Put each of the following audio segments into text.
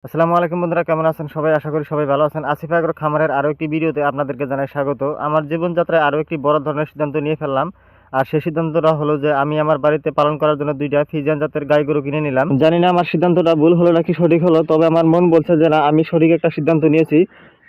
আসসালামু আলাইকুম বন্ধুরা, কেমন আছেন সবাই? আশা করি সবাই ভালো আছেন। আসিফ এগ্রো খামারের আরও একটি ভিডিওতে আপনাদেরকে জানাই স্বাগত। আমার জীবনযাত্রায় আরও একটি বড় ধরনের সিদ্ধান্ত নিয়ে ফেললাম। আর সেই সিদ্ধান্তটা হলো যে আমি আমার বাড়িতে পালন করার জন্য দুইটা ফিজিয়ান জাতের গাই গরু কিনে নিলাম। জানি না আমার সিদ্ধান্তটা ভুল হলো নাকি সঠিক হলো, তবে আমার মন বলছে যে না, আমি সঠিক একটা সিদ্ধান্ত নিয়েছি।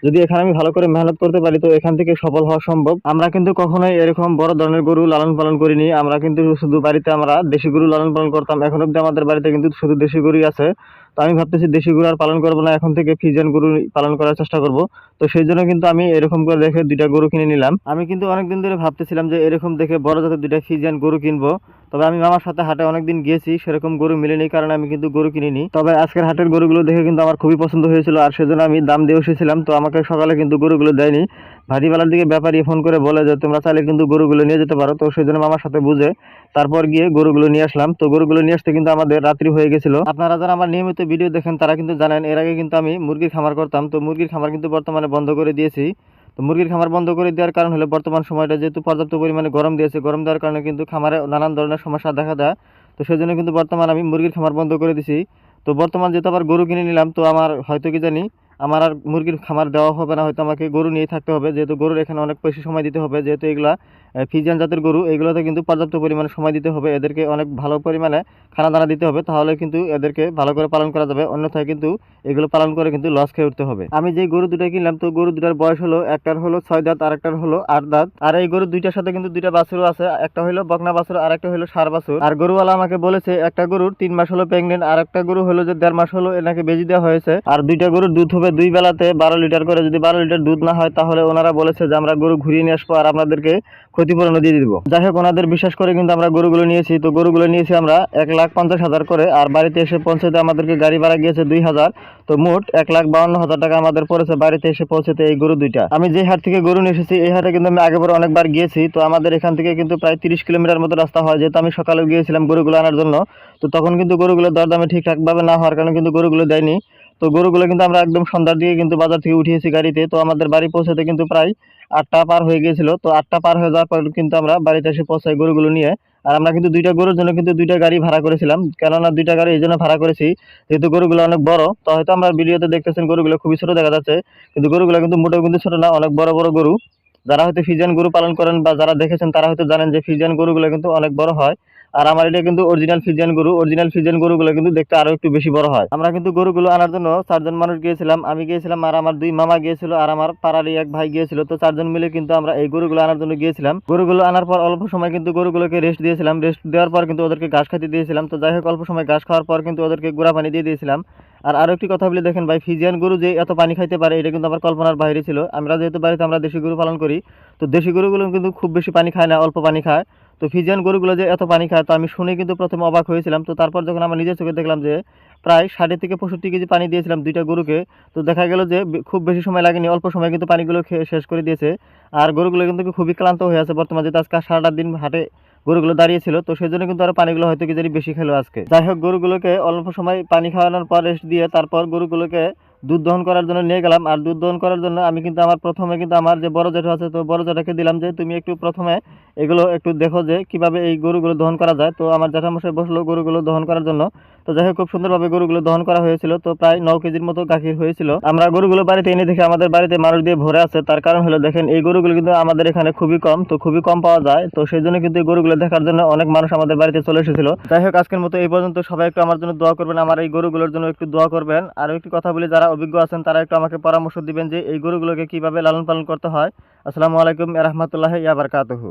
যদি এখানে আমি ভালো করে মেহনত করতে পারি তো এখান থেকে সফল হওয়া সম্ভব। আমরা কিন্তু কখনোই এরকম বড় ধরনের গরু লালন পালন করিনি। আমরা কিন্তু শুধু বাড়িতে আমরা দেশি গরু লালন পালন করতাম। এখন অব্দি আমাদের বাড়িতে কিন্তু শুধু দেশি গরুই আছে। তো আমি ভাবতেছি দেশি গরু আর পালন করবো না, এখন থেকে ফিজিয়ান গরু পালন করার চেষ্টা করব। তো সেই জন্য কিন্তু আমি এরকম করে দেখে দুইটা গরু কিনে নিলাম। আমি কিন্তু অনেকদিন ধরে ভাবতেছিলাম যে এরকম দেখে বড় জাতের দুইটা ফিজিয়ান গরু কিনবো। তবে আমি মামার সাথে হাটে অনেকদিন গিয়েছি, সেরকম গরু মিলেনি, কারণে আমি কিন্তু গরু কিনিনি। তবে আজকের হাটের গরুগুলো দেখে কিন্তু আমার খুবই পছন্দ হয়েছিল, আর সেজন্য আমি দাম দিয়ে এসেছিলাম। তো আমাকে সকালে কিন্তু গরুগুলো দেয়নি। ভাটিবেলার দিকে ব্যাপারী ফোন করে বলে যে তোমরা চাইলে কিন্তু গরুগুলো নিয়ে যেতে পারো। তো সেই জন্য মামার সাথে বুঝে তারপর গিয়ে গরুগুলো নিয়ে আসলাম। তো গরুগুলো নিয়ে আসতে কিন্তু আমাদের রাত্রি হয়ে গেছিল। আপনারা যারা আমার নিয়মিত ভিডিও দেখেন তারা কিন্তু জানেন এর আগে কিন্তু আমি মুরগির খামার করতাম। তো মুরগির খামার কিন্তু বর্তমানে বন্ধ করে দিয়েছি। তো মুরগির খামার বন্ধ করে দেওয়ার কারণ হলো বর্তমান সময়টা যেহেতু পর্যাপ্ত পরিমাণে গরম দিয়েছে, গরম দেওয়ার কারণে কিন্তু খামারে নানান ধরনের সমস্যা দেখা দেয়। তো সেই জন্য কিন্তু বর্তমানে আমি মুরগির খামার বন্ধ করে দিছি। তো বর্তমান যেহেতু আবার গরু কিনে নিলাম, তো আমার হয়তো কি জানি আমার আর মুরগির খামার দেওয়া হবে না, হয়তো আমাকে গরু নিয়েই থাকতে হবে। যেহেতু গরুর এখানে অনেক বেশি সময় দিতে হবে, যেহেতু এগুলা ফিজিয়ান জাতের গরু, এগুলোতে কিন্তু পর্যাপ্ত পরিমাণে সময় দিতে হবে, এদেরকে অনেক ভালো পরিমাণে খানা দানা দিতে হবে, তাহলে কিন্তু এদেরকে ভালো করে পালন করা যাবে। অন্যথায় কিন্তু এগুলো পালন করে কিন্তু লস খেয়ে উঠতে হবে। আমি যে গরু দুটো কিনলাম, তো গরু দুটার বয়স হলো, একটার হলো 6 দাঁত আর একটার হলো 8 দাঁত। আর এই গরু দুইটার সাথে কিন্তু দুইটা বাছুরও আছে, একটা হলো বকনা বাছুর আর একটা হলো ষাঁড় বাছুর। আর গরুওয়ালা আমাকে বলেছে একটা গরুর 3 মাস হলো প্রেগনেন্ট, আর একটা গরু হলো যে 1.5 মাস হলো এনাকে বেজি দেওয়া হয়েছে। আর দুইটা গরুর দুধ হবে 2 বেলাতে 12 লিটার করে। যদি 12 লিটার দুধ না হয় তাহলে ওনারা বলেছে যে আমরা গরু ঘুরিয়ে নিয়ে আসবো আর আপনাদেরকে ক্ষতিপূরণও দিয়ে দিব। যাই হোক, ওনাদের বিশ্বাস করে কিন্তু আমরা গরুগুলো নিয়েছি। তো গরুগুলো নিয়েছি আমরা 1,50,000 করে, আর বাড়িতে এসে পৌঁছতে আমাদেরকে গাড়ি ভাড়া গিয়েছে 2,000। তো মোট 1,52,000 টাকা আমাদের পড়েছে বাড়িতে এসে পৌঁছতে এই গরু দুইটা। আমি যে হাট থেকে গরু নিয়ে এসেছি এই হাটে কিন্তু আমি আগে পরে অনেকবার গিয়েছি। তো আমাদের এখান থেকে কিন্তু প্রায় 30 কিলোমিটার মতো রাস্তা হয়, যেহেতু আমি সকালে গিয়েছিলাম গরুগুলো আনার জন্য। তো তখন কিন্তু গরুগুলো দরদামে ঠিকঠাক ভাবে না হওয়ার কারণে কিন্তু গরুগুলো দেয়নি। তো গরুগুলো কিন্তু আমরা একদম সন্ধ্যার দিকে কিন্তু বাজার থেকে উঠিয়েছি গাড়িতে। তো আমাদের বাড়ি পৌঁছাতে কিন্তু প্রায় 8টা পার হয়ে গিয়েছিল। তো 8টা পার হয়ে যাওয়ার পর কিন্তু আমরা বাড়িতে এসে পৌঁছাই গরুগুলো নিয়ে। আর আমরা কিন্তু দুইটা গরুর জন্য কিন্তু দুইটা গাড়ি ভাড়া করেছিলাম। কেননা দুইটা গাড়ি এই জন্য ভাড়া করেছি যেহেতু গরুগুলো অনেক বড়। তো হয়তো আমরা ভিডিওতে দেখতেছেন গরুগুলো খুবই ছোট দেখা যাচ্ছে, কিন্তু গরুগুলো কিন্তু মোটেও কিন্তু ছোট না, অনেক বড় বড় গরু। যারা হয়তো ফিজিয়ান গরু পালন করেন বা যারা দেখেছেন তারা হয়তো জানেন যে ফিজিয়ান গরুগুলো কিন্তু অনেক বড় হয়। আর আমার এটা কিন্তু অরিজিনাল ফিজিয়ান গরু। অরিজিনাল ফিজিয়ান গরুগুলো কিন্তু দেখতে আরো একটু বেশি বড় হয়। আমরা কিন্তু গরুগুলো আনার জন্য 4জন মানুষ গিয়েছিলাম। আমি গিয়েছিলাম আর আমার 2 মামা গিয়েছিল আর আমার পাড়ারই এক ভাই গিয়েছিল। তো 4জন মিলে কিন্তু আমরা এই গরুগুলো আনার জন্য গিয়েছিলাম। গরুগুলো আনার পর অল্প সময় কিন্তু গরুগুলোকে রেস্ট দিয়েছিলাম। রেস্ট দেওয়ার পর কিন্তু ওদেরকে ঘাস খাইতে দিয়েছিলাম। তো যাই হোক, অল্প সময় ঘাস খাওয়ার পর কিন্তু ওদেরকে গুঁড়া পানি দিয়ে দিয়েছিলাম। আর আরো একটি কথা বলে দেখেন ভাই, ফিজিয়ান গরু যে এত পানি খাইতে পারে এটা কিন্তু আমার কল্পনার বাইরে ছিল। আমরা যেহেতু বাড়িতে আমরা দেশি গরু পালন করি, তো দেশি গরুগুলো কিন্তু খুব বেশি পানি খায় না, অল্প পানি খায়। তো ফিজিয়ান গরুগুলো যে এত পানি খায় তো আমি শুনে কিন্তু প্রথমে অবাক হয়েছিলাম। তো তারপর যখন আমার নিজের চোখে দেখলাম যে প্রায় 60 থেকে 65 কেজি পানি দিয়েছিলাম দুইটা গরুকে, তো দেখা গেল যে খুব বেশি সময় লাগেনি, অল্প সময় কিন্তু পানিগুলো খেয়ে শেষ করে দিয়েছে। আর গরুগুলো কিন্তু খুবই ক্লান্ত হয়ে আছে বর্তমানে, যেহেতু আজকে সারাটা দিন হাটে গরুগুলো দাঁড়িয়েছিল। তো সেই জন্য কিন্তু আরো পানিগুলো হয়তো কি জানি বেশি খেলো আজকে। যাই হোক, গরুগুলোকে অল্প সময় পানি খাওয়ানোর পর রেস্ট দিয়ে তারপর গরুগুলোকে দুধ দহন করার জন্য নিয়ে গেলাম। আর দুধ দহন করার জন্য আমি কিন্তু আমার প্রথমে কিন্তু আমার যে বড় জেঠু আছে, তো বড় জেঠাকে দিলাম যে তুমি একটু প্রথমে এগুলো একটু দেখো যে কিভাবে এই গরুগুলো দহন করা যায়। তো আমার জ্যাঠামশাই বসলো গরুগুলো দহন করার জন্য। তো যাই হোক, খুব সুন্দরভাবে গরুগুলো দহন করা হয়েছিল। তো প্রায় 9 কেজির মতো গাখীর হয়েছিল। আমরা গরুগুলো বাড়িতে এনে দেখে আমাদের বাড়িতে মানুষ দিয়ে ভরে আছে, তার কারণ হলো দেখেন এই গরুগুলো কিন্তু আমাদের এখানে খুবই কম, তো খুবই কম পাওয়া যায়। তো সেই জন্য কিন্তু এই গরুগুলো দেখার জন্য অনেক মানুষ আমাদের বাড়িতে চলে এসেছিল। যাই হোক, আজকের মতো এই পর্যন্ত। সবাই একটু আমার জন্য দোয়া করবেন, আমার এই গরুগুলোর জন্য একটু দোয়া করবেন। আর একটি কথা বলি, যারা অভিজ্ঞ আছেন তারা একটু আমাকে পরামর্শ দিবেন যে এই গরুগুলোকে কিভাবে লালন পালন করতে হয়। আসসালামু আলাইকুম ওয়া রাহমাতুল্লাহি ওয়া বারাকাতুহু।